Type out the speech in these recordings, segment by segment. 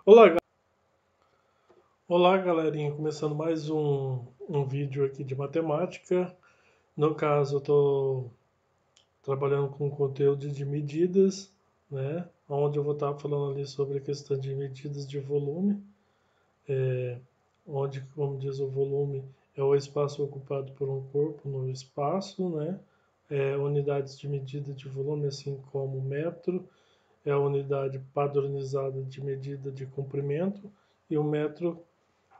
Olá, olá galerinha, começando mais um vídeo aqui de matemática. No caso, eu estou trabalhando com conteúdo de medidas, né? Onde eu vou estar falando ali sobre a questão de medidas de volume, onde, como diz o volume, é o espaço ocupado por um corpo no espaço, né? Unidades de medida de volume, assim como o metro, é a unidade padronizada de medida de comprimento, e o metro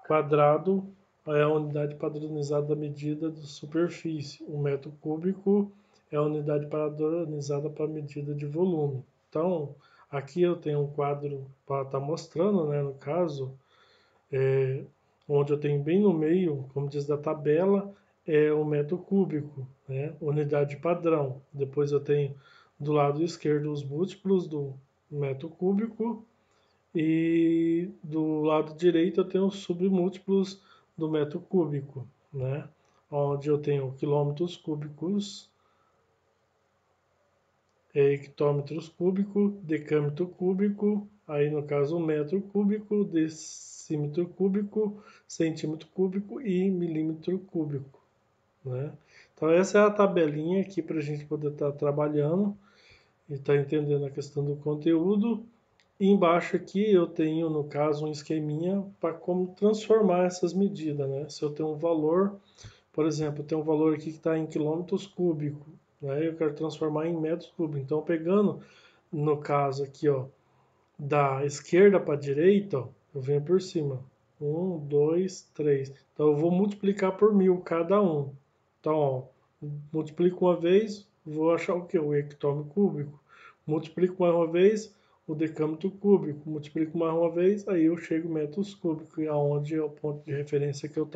quadrado é a unidade padronizada da medida de superfície. O metro cúbico é a unidade padronizada para medida de volume. Então, aqui eu tenho um quadro para estar mostrando, né, no caso, onde eu tenho bem no meio, como diz da tabela, é o metro cúbico, né, unidade padrão. Depois eu tenho do lado esquerdo os múltiplos do metro cúbico, e do lado direito eu tenho os submúltiplos do metro cúbico, né? Onde eu tenho quilômetros cúbicos, hectômetros cúbico, decâmetro cúbico, aí no caso metro cúbico, decímetro cúbico, centímetro cúbico e milímetro cúbico, né? Então essa é a tabelinha aqui para a gente poder estar trabalhando e estar entendendo a questão do conteúdo. E embaixo aqui eu tenho, no caso, um esqueminha para como transformar essas medidas, né? Se eu tenho um valor, por exemplo, eu tenho um valor aqui que está em quilômetros cúbicos, né? Eu quero transformar em metros cúbicos. Então, pegando, no caso aqui, ó, da esquerda para a direita, ó, eu venho por cima. 1, 2, 3. Então, eu vou multiplicar por 1000 cada um. Então, ó, multiplico uma vez, vou achar o quê? O hectômetro cúbico. Multiplico mais uma vez, o decâmetro cúbico. Multiplico mais uma vez, aí eu chego em metros cúbicos, aonde é o ponto de referência que eu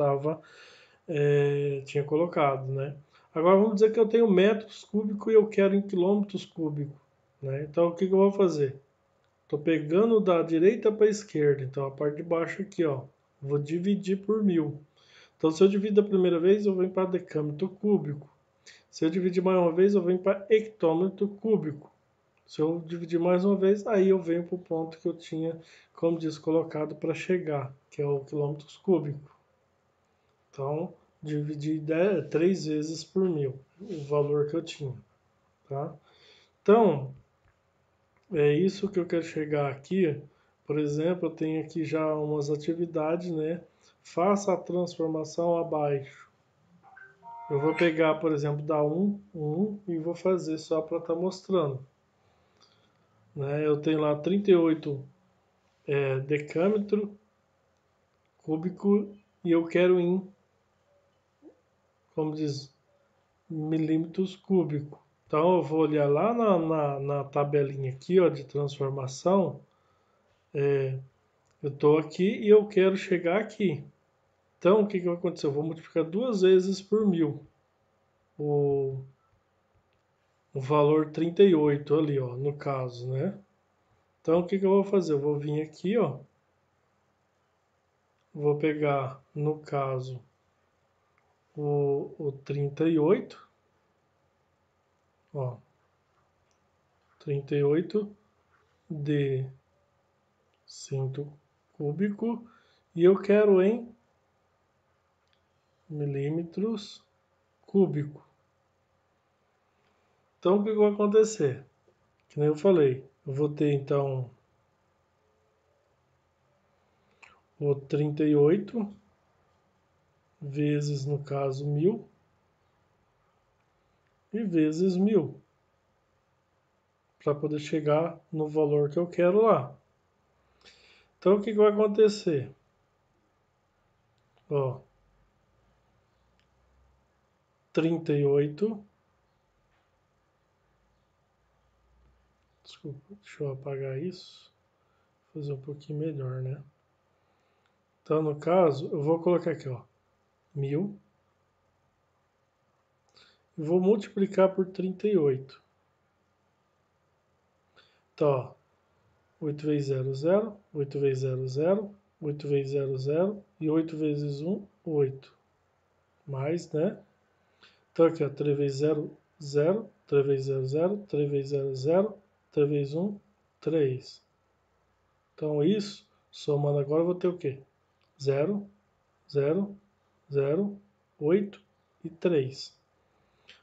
tinha colocado, né? Agora vamos dizer que eu tenho metros cúbicos e eu quero em quilômetros cúbicos, né? Então o que eu vou fazer? Estou pegando da direita para a esquerda, então a parte de baixo aqui, ó, vou dividir por 1000. Então se eu divido a primeira vez, eu venho para decâmetro cúbico. Se eu dividir mais uma vez, eu venho para hectômetro cúbico. Se eu dividir mais uma vez, aí eu venho para o ponto que eu tinha, como diz, colocado para chegar, que é o quilômetros cúbico. Então, dividi 3 vezes por 1000, o valor que eu tinha, tá? Então, é isso que eu quero chegar aqui. Por exemplo, eu tenho aqui já umas atividades, né? Faça a transformação abaixo. Eu vou pegar, por exemplo, da 1 e vou fazer só para estar mostrando, né? Eu tenho lá 38 decâmetro cúbico e eu quero em, como diz, milímetros cúbicos. Então eu vou olhar lá na tabelinha aqui, ó, de transformação. Eu estou aqui e eu quero chegar aqui. Então o que vai acontecer? Eu vou multiplicar 2 vezes por 1000. O, o valor 38 ali, ó, no caso, né? Então o que eu vou fazer? Eu vou vir aqui, ó. Vou pegar, no caso, o 38, ó, 38 de centro cúbico e eu quero em milímetros cúbico. Então o que vai acontecer? Que nem eu falei, eu vou ter então o 38 vezes, no caso, 1000 e vezes 1000 para poder chegar no valor que eu quero lá. Então o que vai acontecer? Ó, 38, desculpa, deixa eu apagar isso, fazer um pouquinho melhor, né? Então no caso, eu vou colocar aqui, ó, 1000, e vou multiplicar por 38. Então, ó, 8 vezes 0, 0, 8 vezes 0, 0, 8 vezes 0, 0, e 8 vezes 1, 8. Mais, né? Então aqui, ó, 3 vezes 0, 0, 3 vezes 0, 0, 3 vezes 0, 0, 3 vezes 1, 3. Então, isso, somando agora, eu vou ter o quê? 0, 0, 0, 8 e 3.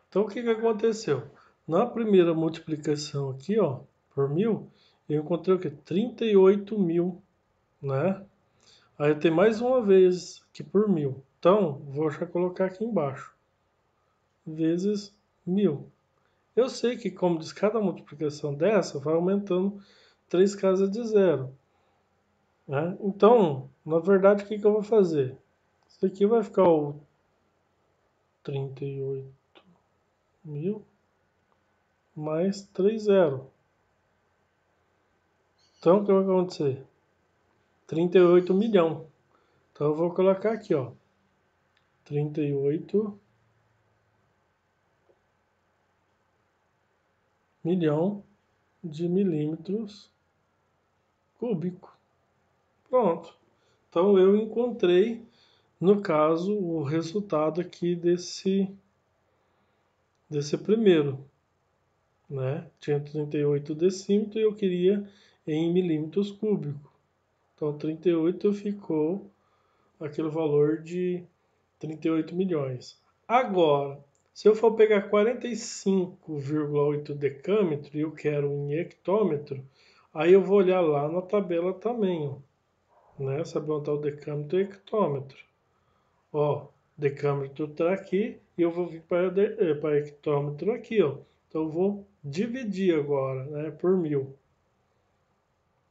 Então, o que aconteceu? Na primeira multiplicação aqui, ó, por 1000, eu encontrei o quê? 38.000, né? Aí eu tenho mais uma vez aqui por 1000. Então, vou já colocar aqui embaixo. Vezes 1000. Eu sei que, como diz, cada multiplicação dessa vai aumentando 3 casas de zero. Né? Então, na verdade, o que eu vou fazer? Isso aqui vai ficar o 38.000 mais 3 zero. Então, o que vai acontecer? 38 milhão. Então, eu vou colocar aqui, ó. 38 milhão de milímetros cúbicos. Pronto. Então, eu encontrei, no caso, o resultado aqui desse primeiro. Né? Tinha 38 decímetros e eu queria em milímetros cúbicos. Então, 38 ficou aquele valor de 38 milhões. Agora, se eu for pegar 45,8 decâmetro e eu quero em hectômetro, aí eu vou olhar lá na tabela também, ó, né? Saber onde está o decâmetro e o hectômetro. Ó, decâmetro está aqui e eu vou vir para hectômetro aqui, ó. Então, eu vou dividir agora, né, por 1000.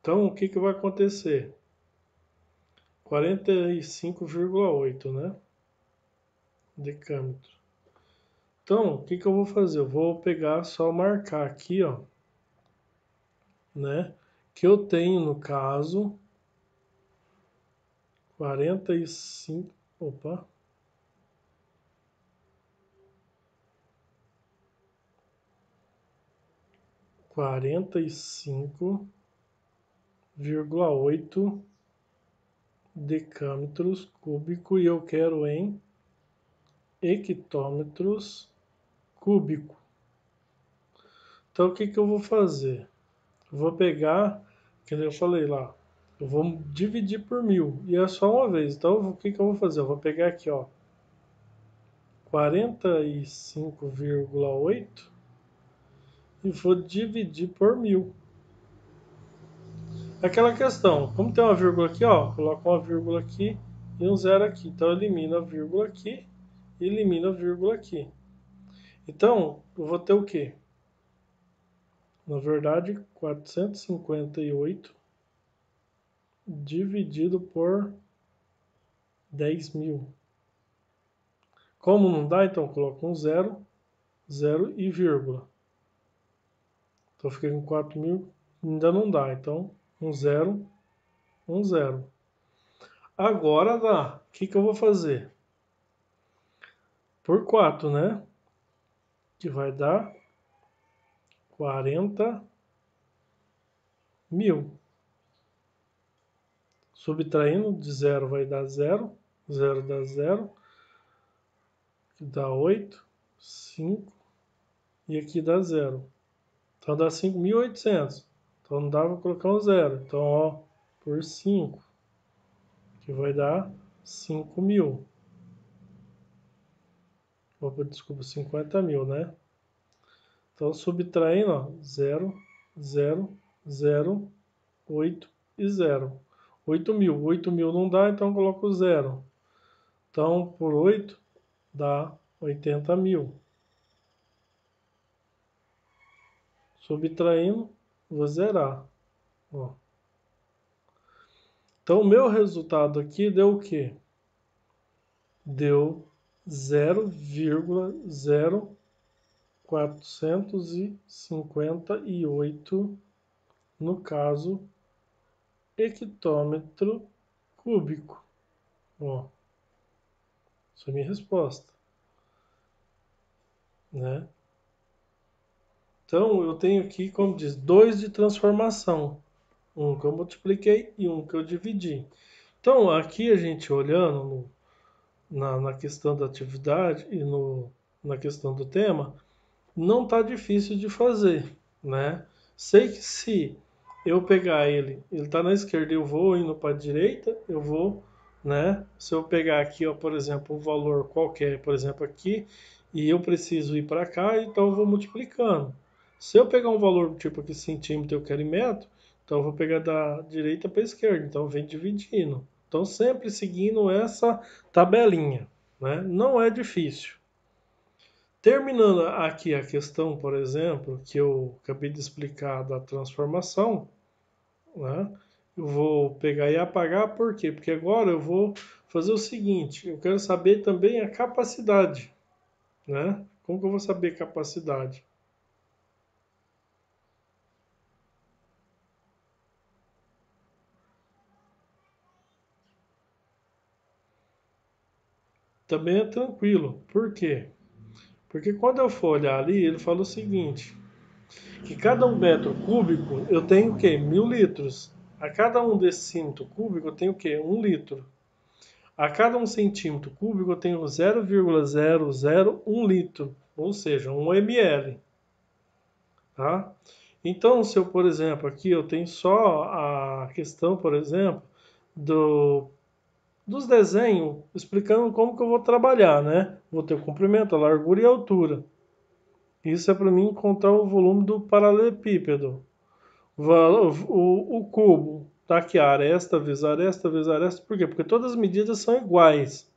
Então, o que vai acontecer? 45,8, né? Decâmetro. Então, o que eu vou fazer? Eu vou pegar, só marcar aqui, ó, né? Que eu tenho, no caso, 45... Opa! 45,8 decâmetros cúbicos e eu quero em hectômetros cúbicos. Então, o que eu vou fazer? Eu vou pegar, que eu falei lá, eu vou dividir por 1000 e é só uma vez. Então, o que eu vou fazer? Eu vou pegar aqui, ó, 45,8 e vou dividir por 1000. Aquela questão, como tem uma vírgula aqui, ó, coloca uma vírgula aqui e um zero aqui. Então, elimina a vírgula aqui e elimina a vírgula aqui. Então, eu vou ter o quê? Na verdade, 458 dividido por 10.000. Como não dá, então coloco um zero, zero e vírgula. Então, fiquei com 4.000, ainda não dá. Então, um zero, um zero. Agora dá. O que eu vou fazer? Por 4, né? Que vai dar 40.000. Subtraindo de zero vai dar zero, zero dá zero, que dá 8, 5 e aqui dá zero. Então dá 5.800. Então não dá para colocar um zero. Então, ó, por 5, que vai dar 5.000. Opa, desculpa, 50.000, né? Então, subtraindo, ó, 0, 0, 0, 8 e 0. 8.000. 8.000 não dá, então coloco 0. Então, por 8, dá 80.000. Subtraindo, vou zerar. Ó. Então, o meu resultado aqui deu o quê? Deu 0,0458, no caso, hectômetro cúbico. Ó, essa é a minha resposta, né? Então, eu tenho aqui, como diz, 2 de transformação. Um que eu multipliquei e um que eu dividi. Então, aqui a gente olhando na questão da atividade e na questão do tema, não está difícil de fazer, né? Sei que se eu pegar ele está na esquerda, eu vou indo para a direita, eu vou, né? Se eu pegar aqui, ó, por exemplo, um valor qualquer, por exemplo, aqui, e eu preciso ir para cá, então eu vou multiplicando. Se eu pegar um valor tipo aqui centímetro, eu quero em metro, então eu vou pegar da direita para a esquerda, então vem dividindo. Então sempre seguindo essa tabelinha, né? Não é difícil. Terminando aqui a questão, por exemplo, que eu acabei de explicar da transformação, né? Eu vou pegar e apagar, por quê? Porque agora eu vou fazer o seguinte, eu quero saber também a capacidade, né? Como que eu vou saber capacidade? Também é tranquilo. Por quê? Porque quando eu for olhar ali, ele fala o seguinte, que cada 1 metro cúbico eu tenho o quê? 1.000 litros. A cada um desse centímetro cúbico eu tenho o quê? 1 litro. A cada 1 cm3 eu tenho 0,001 litro, ou seja, 1 ml. Tá? Então, se eu, por exemplo, aqui eu tenho só a questão, por exemplo, dos desenhos, explicando como que eu vou trabalhar, né? Vou ter o comprimento, a largura e a altura. Isso é para mim encontrar o volume do paralelepípedo. O cubo, tá aqui, aresta vezes aresta vezes aresta, por quê? Porque todas as medidas são iguais.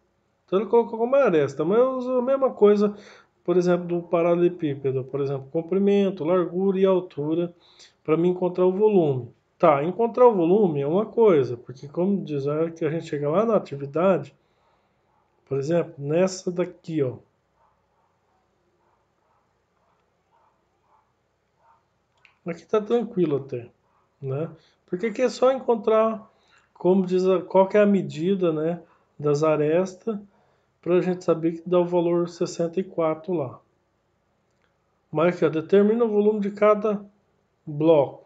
Então ele colocou como aresta, mas eu uso a mesma coisa, por exemplo, do paralelepípedo, por exemplo, comprimento, largura e altura, para me encontrar o volume. Tá, encontrar o volume é uma coisa, porque como diz, a hora que a gente chega lá na atividade, por exemplo, nessa daqui, ó, aqui tá tranquilo até, né? Porque aqui é só encontrar, como diz, qual que é a medida, né, das arestas, para a gente saber que dá o valor 64 lá. Mas aqui, ó, determina o volume de cada bloco,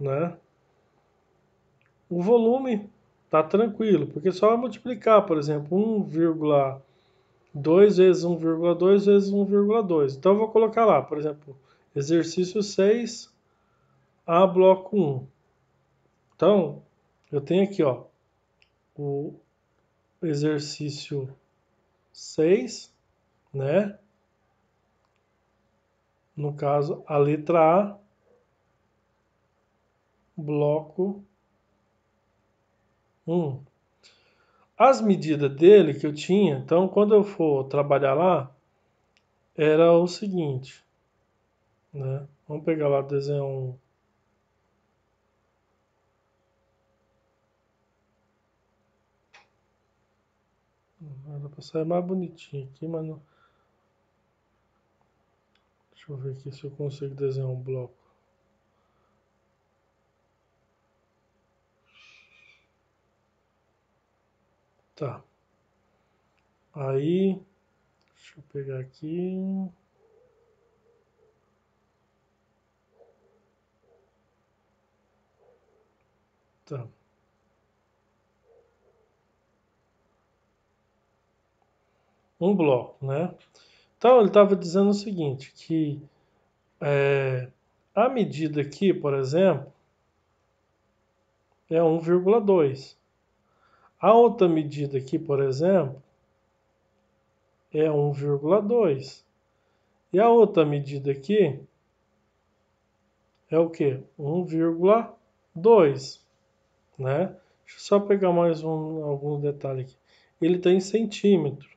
né? O volume tá tranquilo, porque só vai multiplicar, por exemplo, 1,2 vezes 1,2 vezes 1,2. Então eu vou colocar lá, por exemplo, exercício 6, A bloco 1. Então, eu tenho aqui, ó, o exercício 6, né? No caso, a letra A, bloco 1. As medidas dele que eu tinha, então quando eu for trabalhar lá, era o seguinte, né? Vamos pegar lá, desenhar um. Era pra sair mais bonitinho aqui, mas não. Deixa eu ver aqui se eu consigo desenhar um bloco. Tá. Aí, deixa eu pegar aqui. Tá. Um bloco, né? Então, ele estava dizendo o seguinte, que a medida aqui, por exemplo, é 1,2. A outra medida aqui, por exemplo, é 1,2. E a outra medida aqui é o quê? 1,2, né? Deixa eu só pegar mais algum detalhe aqui. Ele está em centímetro,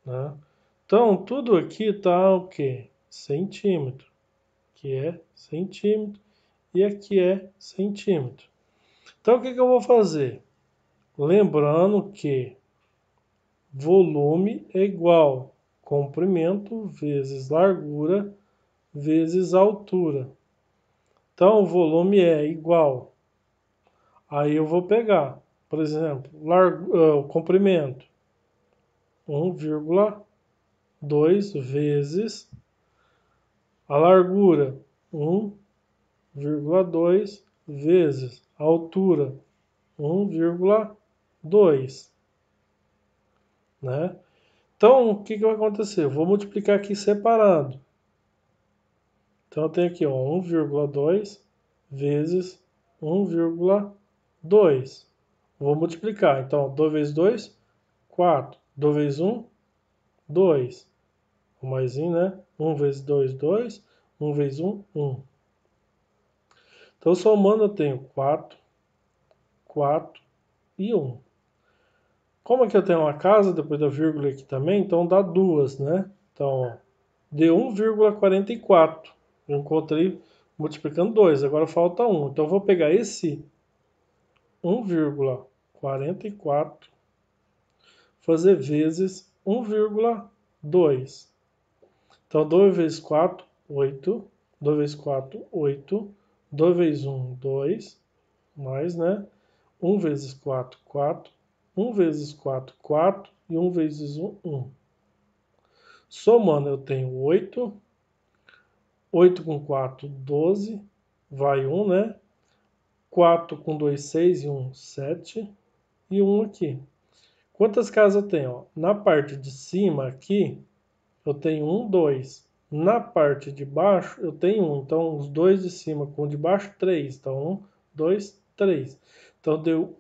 né? Então, tudo aqui está o quê? Centímetro. Aqui é centímetro e aqui é centímetro. Então, o que que eu vou fazer? Lembrando que volume é igual comprimento vezes largura vezes altura. Então, o volume é igual. Aí eu vou pegar, por exemplo, o comprimento 1,2 vezes a largura 1,2 vezes a altura 1,2, né? Então, o que vai acontecer? Eu vou multiplicar aqui separado. Então, eu tenho aqui, ó, 1,2 vezes 1,2. Vou multiplicar. Então, 2 vezes 2, 4. 2 vezes 1, 2. O maisinho, né? 1 vezes 2, 2. 1 vezes 1, 1. Então, somando, eu tenho 4, 4 e 1. Como aqui eu tenho uma casa, depois da vírgula aqui também, então dá 2, né? Então, ó, deu 1,44. Eu encontrei multiplicando 2, agora falta 1. Então, eu vou pegar esse 1,44, fazer vezes 1,2. Então, 2 vezes 4, 8. 2 vezes 4, 8. 2 vezes 1, 2. Mais, né? 1 vezes 4, 4. 1 vezes 4, 4. E 1 vezes 1, 1. Somando, eu tenho 8. 8 com 4, 12. Vai 1, né? 4 com 2, 6 e 1, 7. E 1 aqui. Quantas casas eu tenho? Ó? Na parte de cima aqui, eu tenho 1, 2. Na parte de baixo, eu tenho 1. Então, os dois de cima com o de baixo, 3. Então, 1, 2, 3. Então, deu...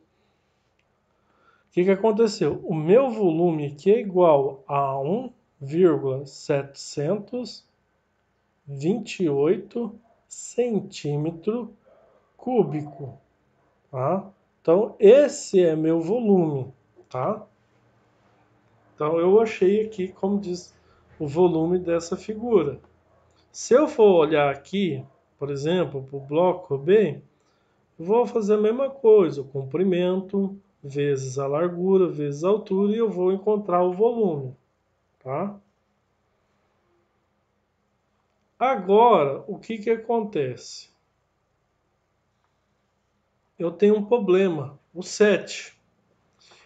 O que aconteceu? O meu volume aqui é igual a 1,728 centímetro cúbico. Tá? Então, esse é meu volume. Tá? Então, eu achei aqui, como diz, o volume dessa figura. Se eu for olhar aqui, por exemplo, para o bloco B, vou fazer a mesma coisa, o comprimento vezes a largura vezes a altura, e eu vou encontrar o volume. Tá? Agora, o que acontece? Eu tenho um problema, o 7.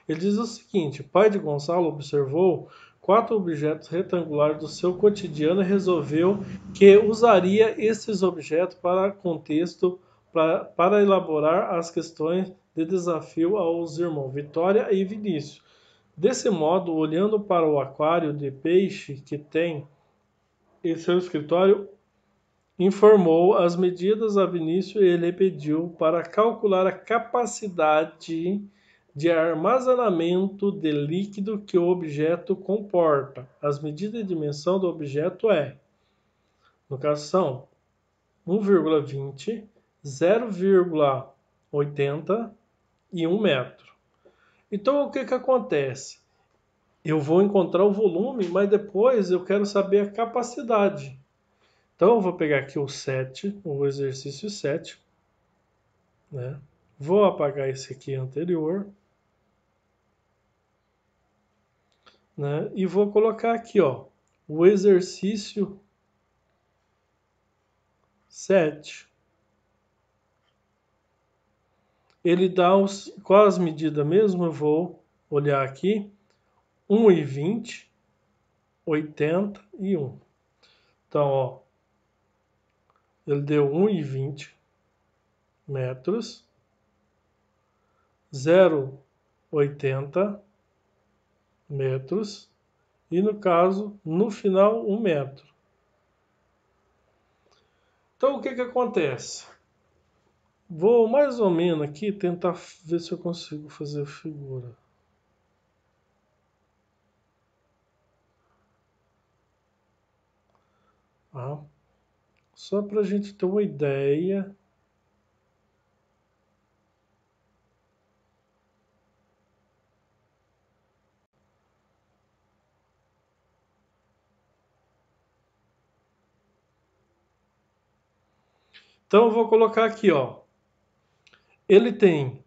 Ele diz o seguinte: o pai de Gonçalo observou 4 objetos retangulares do seu cotidiano e resolveu que usaria esses objetos para contexto para elaborar as questões de desafio aos irmãos Vitória e Vinícius. Desse modo, olhando para o aquário de peixe que tem em seu escritório, informou as medidas a Vinícius e ele pediu para calcular a capacidade de armazenamento de líquido que o objeto comporta. As medidas de dimensão do objeto no caso são 1,20, 0,80 e 1 metro. Então o que acontece? Eu vou encontrar o volume, mas depois eu quero saber a capacidade. Então eu vou pegar aqui o 7, o exercício 7, né? Vou apagar esse aqui anterior, né? E vou colocar aqui, ó, o exercício 7. Ele dá qual as medidas mesmo? Eu vou olhar aqui, 1,20, 80 e 1. Então, ó, ele deu 1,20 metros, 0,80 metros e, no caso, no final, 1 metro. Então, o que acontece? Vou mais ou menos aqui tentar ver se eu consigo fazer a figura. Tá? Só para a gente ter uma ideia. Então, eu vou colocar aqui, ó. Ele tem,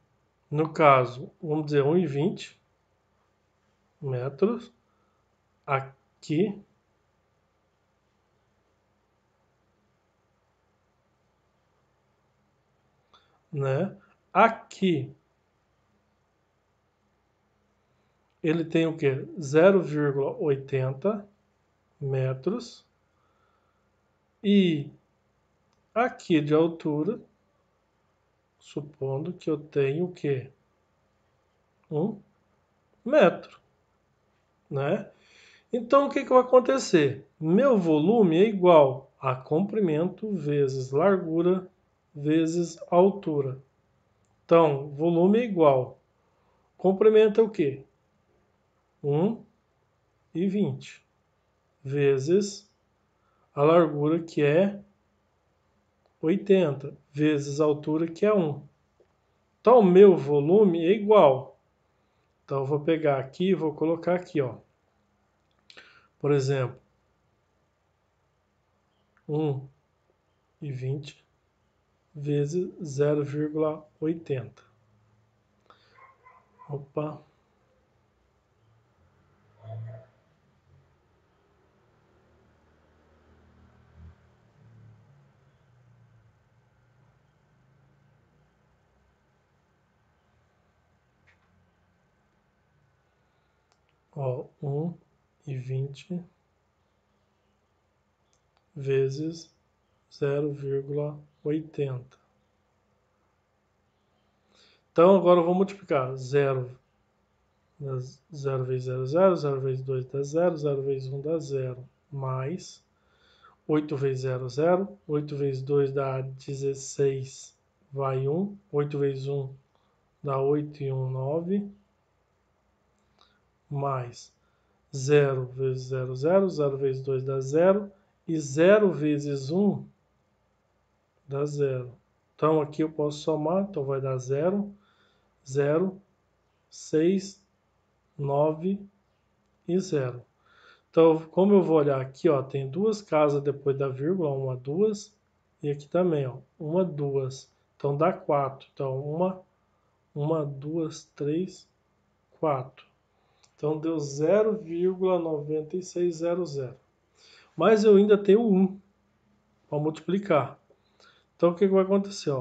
no caso, vamos dizer, 1,20 metros. Aqui. Né? Aqui. Ele tem o quê? 0,80 metros. E aqui de altura, supondo que eu tenho o quê? 1 metro, né? Então, o que vai acontecer? Meu volume é igual a comprimento vezes largura vezes altura. Então, volume é igual. Comprimento é o quê? 1,20 vezes a largura, que é 80, vezes a altura, que é 1. Então, meu volume é igual. Então, eu vou pegar aqui e vou colocar aqui, ó. Por exemplo, 1,20 vezes 0,80. Opa. Ó, 1,20 vezes 0,80. Então, agora eu vou multiplicar 0 vezes 0, 0 vezes 2 dá 0, 0 vezes 1 dá 0, mais 8 vezes 0, 0, 8 vezes 2 dá 16, vai 1, 8 vezes 1 dá 8 e 1, 9, mais 0 vezes 0, 0, 0 vezes 2 dá 0, e 0 vezes 1 dá 0. Então, aqui eu posso somar, então vai dar 0, 0, 6, 9 e 0. Então, como eu vou olhar aqui, ó, tem duas casas depois da vírgula, 1, 2, e aqui também, ó, 1, 2. Então, dá 4. Então, 1, 2, 3, 4. Então, deu 0,9600. Mas eu ainda tenho 1 para multiplicar. Então, o que vai acontecer?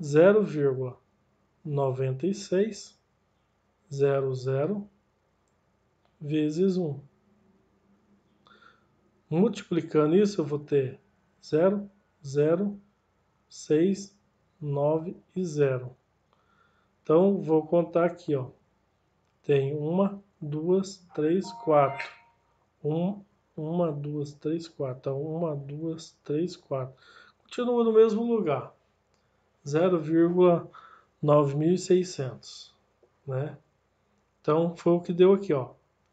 0,9600 vezes 1. Multiplicando isso, eu vou ter 0, 0, 6, 9 e 0. Então, vou contar aqui, ó. Tem 1, 2, 3, 4. 1, 2, 3, 4. Então, 1, 2, 3, 4. Continua no mesmo lugar. 0,9600, né? Então, foi o que deu aqui, ó.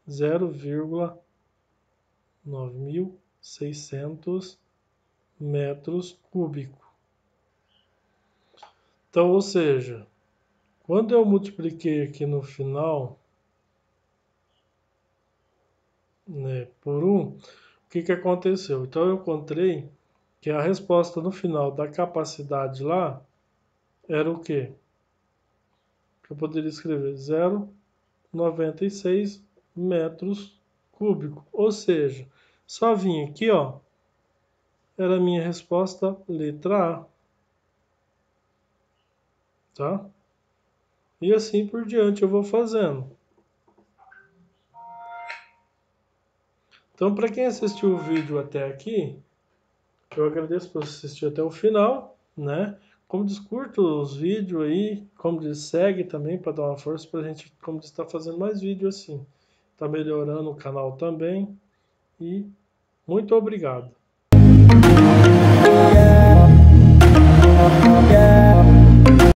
0,9600 metros cúbicos. Então, ou seja, quando eu multipliquei aqui no final, né, por 1, o que aconteceu? Então, eu encontrei que a resposta no final da capacidade lá era o quê? Eu poderia escrever 0,96 metros cúbicos. Ou seja, só vim aqui, ó, era a minha resposta letra A. Tá? E assim por diante eu vou fazendo. Então, para quem assistiu o vídeo até aqui, eu agradeço por assistir até o final, né? Como diz, curta os vídeos aí, como diz, segue também para dar uma força para a gente, como diz, estar fazendo mais vídeos assim. Tá melhorando o canal também. E muito obrigado.